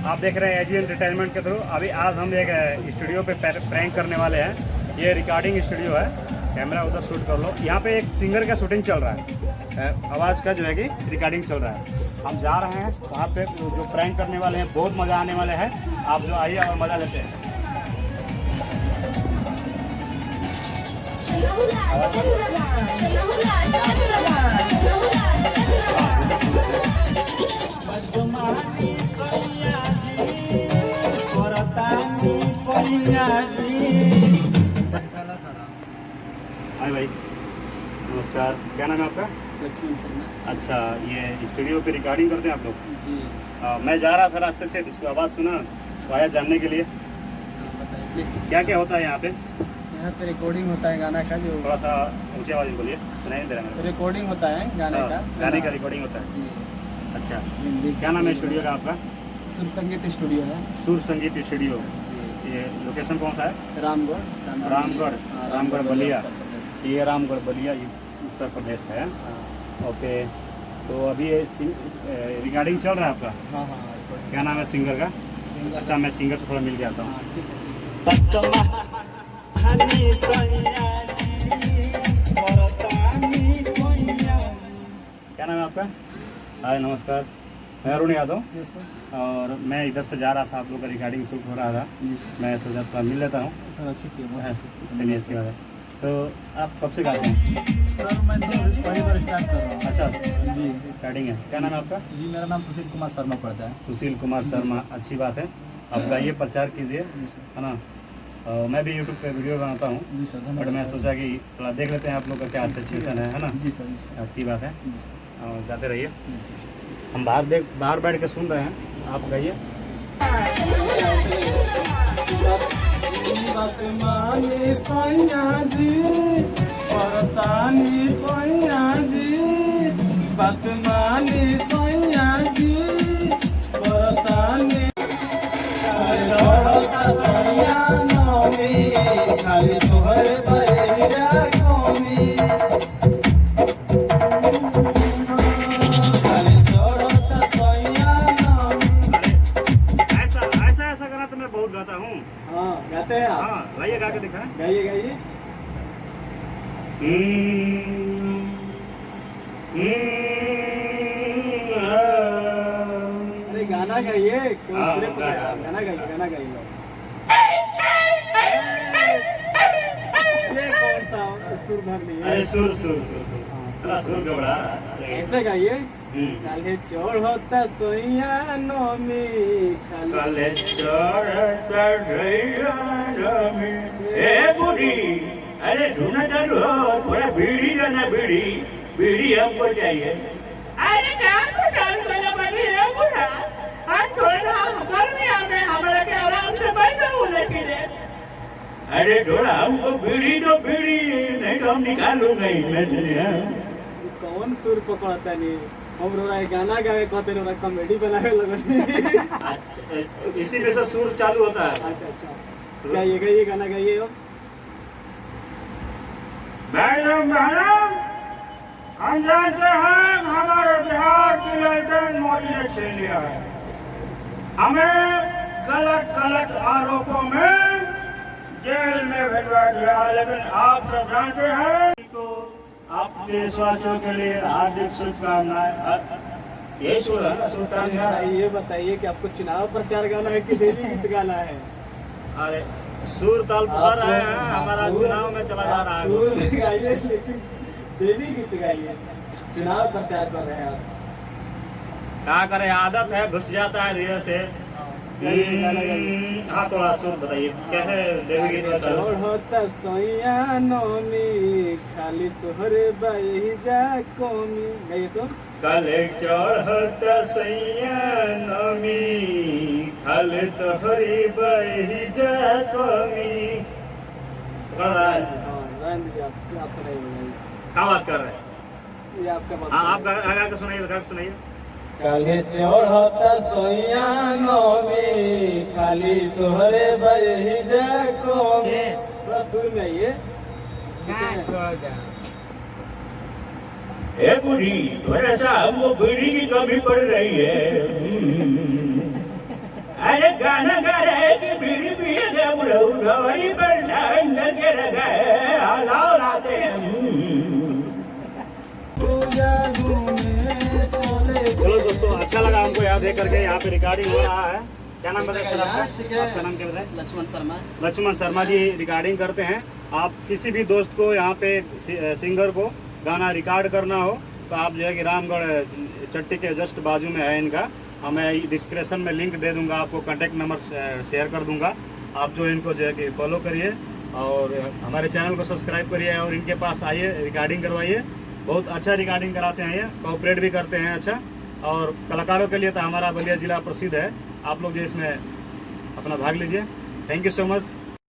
आप देख रहे हैं एजी एंटरटेनमेंट के थ्रू। अभी आज हम एक स्टूडियो पे प्रैंक करने वाले हैं। ये रिकॉर्डिंग स्टूडियो है, कैमरा उधर शूट कर लो। यहाँ पे एक सिंगर का शूटिंग चल रहा है, आवाज़ का जो है कि रिकॉर्डिंग चल रहा है। हम जा रहे हैं वहाँ पे, जो प्रैंक करने वाले हैं, बहुत मज़ा आने वाले हैं। आप जो आइए और मज़ा लेते हैं। हाय भाई, नमस्कार। क्या नाम है आपका? लक्ष्मण शर्मा। अच्छा, ये स्टूडियो पे रिकॉर्डिंग करते हैं आप लोग? जी। मैं जा रहा था रास्ते से, तो उसकी आवाज़ सुना तो आया जानने के लिए। बताइए प्लीज़। क्या क्या होता है यहाँ पे? यहाँ पे रिकॉर्डिंग होता है गाना का, जो थोड़ा सा ऊंची आवाज़ में बोलिए, सुनाई नहीं दे रहा है। रिकॉर्डिंग होता है गाने का। गाने का रिकॉर्डिंग होता है। जी। अच्छा, हिंदी। क्या नाम है स्टूडियो का आपका? सुर संगीत स्टूडियो है। सुर संगीत स्टूडियो। जी। ये लोकेशन कौन सा है? रामगढ़। रामगढ़ बलिया। उत्तर प्रदेश। ये रामगढ़ बलिया, ये उत्तर प्रदेश है। हाँ ओके, तो अभी ये रिकॉर्डिंग चल रहा है आपका? हाँ हाँ, recording। क्या नाम है सिंगर का? सिंगर अच्छा, मैं सिंगर से थोड़ा मिल के आता हूँ। हाँ, ठीक है। क्या नाम है आपका? हाय, नमस्कार। मैं अरुण यादव, जी सर। और मैं इधर से जा रहा था, आप लोग का रिकॉर्डिंग शूट हो रहा था। जी सर। मैं सोचा थोड़ा मिल लेता हूँ। सर अच्छी की है। चलिए, अच्छी बात है। तो आप कब से गाते हैं? सर मैं तो पहली बार स्टार्ट कर रहा हूँ। अच्छा जी। रिकॉर्डिंग है। क्या नाम है आपका? जी, मेरा नाम सुशील कुमार शर्मा पड़ता है। सुशील कुमार शर्मा, अच्छी बात है। आप गाइए, प्रचार कीजिए, जी सर। है ना। मैं भी यूट्यूब पे वीडियो बनाता हूँ, जी सर, बट धन्यवाद मैं सर। सोचा कि थोड़ा देख लेते हैं आप लोग का क्या सिचुएशन है ना। जी सर, जी सर। अच्छी बात है, जी सर। और गाते रहिए। जी सर। हम बाहर बैठ के सुन रहे हैं, आप गाइए। ऐसा गाना तो मैं बहुत गाता हूँ। हाँ, गाते हैं आप? हाँ, गाइए, गा के दिखाएं। गाइए गाइए। अरे गाना गाइए, कोई हाँ, सिर्फ गा। गाना गाइए, गाना गाइए। ये कौन सा सुर धर लिए? अरे सुर सुर सुर सुर, थोड़ा सुर गबड़ा। ऐसे गाइए। काले चोर होता सोइया नोमी, काले चढ़ता ढैया नमी। ए बूढ़ी, अरे सुना चालू हो, थोड़ा बीड़ी देना, बीड़ी बीड़ी हमको चाहिए। अरे क्या तो चालू वाला बनी है बुढ़ा? हम थोड़ा गर्मी आ गए, हमारे के आराम से बैठो लेकिन अरे थोड़ा हमको बीड़ी दो, बीड़ी, नहीं तो हम निकालूंगा ही मैं चलिए। कौन सुर पकड़ता नहीं? हम रोरा गाना गावे कहते रोरा कॉमेडी बनावे लगन। इसी में से सुर चालू होता है। अच्छा अच्छा, गाइए गाइए, गाना गाइए अब। मैडम मैडम, हम जानते हैं हमारे बिहार की लाइसेंस मोदी ने छीन लिया है। हमें गलत गलत आरोपों में जेल में भिजवा दिया, लेकिन आप सब जानते हैं तो आपके स्वास्थ्य के लिए हार्दिक शुभकामनाएं। ये सुर है सुल्तान का। ये बताइए कि आपको चुनाव प्रचार गाना है कि डेली गीत गाना है? अरे सुर ताल पकड़ रहे हैं, हमारा चुनाव में चला जा रहा है। सुर गाइए, लेकिन डेली गीत गाइए। चुनाव प्रचार कर रहे हैं आप। क्या करें, आदत है, घुस जाता है धीरे से। हाँ, थोड़ा सुर बताइए, कैसे देवी गीत में चलो। होता सोया नोमी, खाली तोहरे बाई जा कोमी। गाइए तो। काले चढ़ता सैया नमी, खाले तोहरी बही जा कमी। हाँ, राम जी, आप सुनाइए। क्या बात कर रहे हैं? ये आपका बात। हाँ, आप गा के सुनाइए, गा के सुनाइए। काले चढ़ता सोया नोमी, खाली तोहरे बही जा कोमी। थोड़ा सुर में आइए। ए बूढ़ी, थोड़ा सा हमको बीड़ी की कमी पड़ रही है। अरे गाना गा रहे कि बीड़ी पी रहे उड़ाई परेशान करके रखा है लाओ लाते चलो दोस्तों, अच्छा लगा हमको यहाँ देख करके। यहाँ पे रिकॉर्डिंग हो रहा है। क्या नाम बताया सर आपका? आपका नाम क्या बताया? लक्ष्मण शर्मा। लक्ष्मण शर्मा जी रिकॉर्डिंग करते हैं। आप किसी भी दोस्त को यहाँ पे सिंगर को गाना रिकॉर्ड करना हो तो आप जो है कि रामगढ़ चट्टी के जस्ट बाजू में है इनका। मैं डिस्क्रिप्शन में लिंक दे दूंगा, आपको कांटेक्ट नंबर शेयर कर दूंगा। आप जो इनको जो है कि फॉलो करिए और हमारे चैनल को सब्सक्राइब करिए और इनके पास आइए, रिकॉर्डिंग करवाइए। बहुत अच्छा रिकॉर्डिंग कराते हैं ये, कोऑपरेट भी करते हैं अच्छा। और कलाकारों के लिए तो हमारा बलिया जिला प्रसिद्ध है। आप लोग जो इसमें अपना भाग लीजिए। Thank you so much.